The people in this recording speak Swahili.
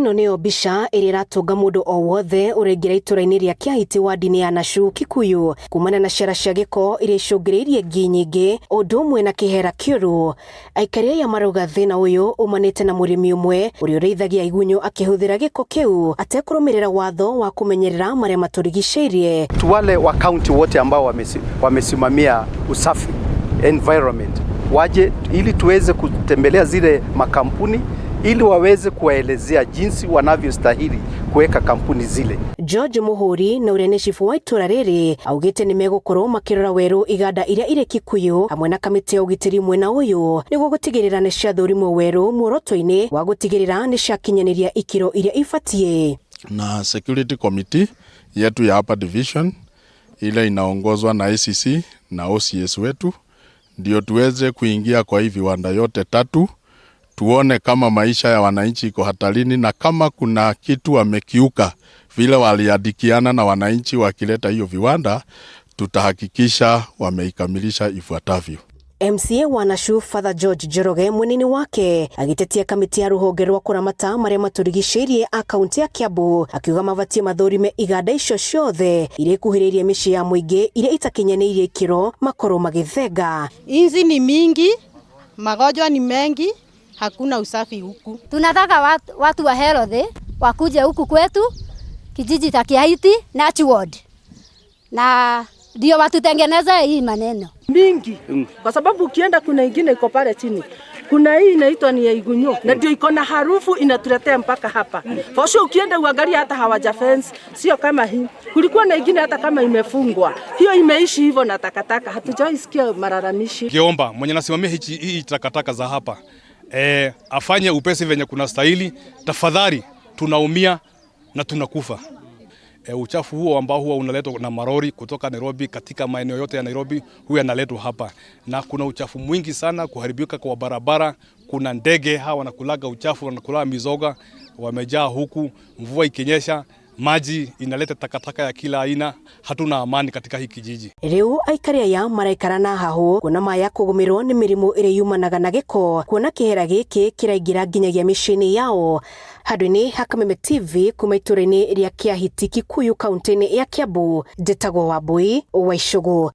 ino niyo mbica ĩrĩa ĩratunga mũndũ o wothe ũrengera itũra-inĩ rĩa Kĩahiti wadi-inĩ ya Nashu Kikuyu kumana na ciara cia gĩko iria icũngĩrĩirie ngi nyingĩ ũndũ ũmwe na kĩhera kĩũru. Aikari aya marauga thĩna ũyũ umanĩte na mũrĩmi ũmwe ũrĩa ũrĩithagia igunyũ akĩhũthĩra gĩko kĩu atekũrũmĩrĩra watho wa kũmenyerera marĩa matũrigicĩirie. Wale wa county wote ambao wamesimamia usafi environment waje ili tuweze kutembelea zile makampuni ili waweze kuwaelezea jinsi wanavyostahili kuweka kampuni zile. George Muhuri na ũrĩa nĩ cibu wa itũra rĩrĩ augĩte nĩ megũkorwo makĩrora werũ iganda iria irĩ Kikuyu hamwe na kamĩtĩ ya ũgitĩri mwena ũyũ nĩguo gũtigĩrĩra nĩ ciathũrimwo werũ muoroto-inĩ wa gũtigĩrĩra nĩ ciakinyanĩria ikĩro iria ibatiĩ. Na security committee yetu ya hapa division ile inaongozwa na ICC na OCS wetu ndio tuweze kuingia kwa hivi viwanda yote tatu, tuone kama maisha ya wananchi iko hatarini na kama kuna kitu wamekiuka vile waliadikiana na wananchi wakileta hiyo viwanda, tutahakikisha wameikamilisha ifuatavyo. MCA wa Nashu Father George Njoroge munini wake agitetia kamĩtĩ ya rũhonge rwa kũramata marĩa matũrigicĩirie akaunti ya Kiambu akiuga mabatie mathũrime iganda icio ciothe iria ikuhĩrĩirie mĩciĩ ya mũingĩ iria itakinyanĩirie ikĩro makorwo magĩthenga. Inzi ni mingi, magonjwa ni mengi, hakuna usafi huku. Tunataka watu wa health wakuje huku kwetu kijiji cha Kĩahiti Nashu ward na ndio watutengeneze hii maneno mingi kwa sababu ukienda kuna ingine iko pale chini, kuna hii inaitwa ni ya igunyo na ndio iko na harufu inatuletea mpaka hapa. For sure ukienda uangalia hata hawaja fence, sio kama hii. Kulikuwa na ingine hata kama imefungwa, hiyo imeishi hivyo na takataka, hatujaisikia malalamishi. Kiomba mwenye nasimamia hii takataka za hapa afanye upesi venye kuna stahili, tafadhali tunaumia na tunakufa. Uchafu huo ambao huwa unaletwa na marori kutoka Nairobi katika maeneo yote ya Nairobi huwa yanaletwa hapa, na kuna uchafu mwingi sana, kuharibika kwa barabara, kuna ndege hawa wanakulaga uchafu, wanakula mizoga wamejaa huku, mvua ikinyesha maji inaleta takataka ya kila aina, hatuna amani katika hii kijiji. Riu aikari aya maraikarana haho kuona maya kũgũmĩrwo nĩ mĩrimũ ĩrĩa yumanaga na gĩko, kuona kĩhera gĩkĩ kĩraingĩra nginyagia mĩciĩ-inĩ yao. Handũ-inĩ ha Kameme TV kuma itũra-inĩ rĩa Kĩahiti Kikuyu kaunti-inĩ ya Kiambu, njĩtagwo Wambui wa Icũgũ.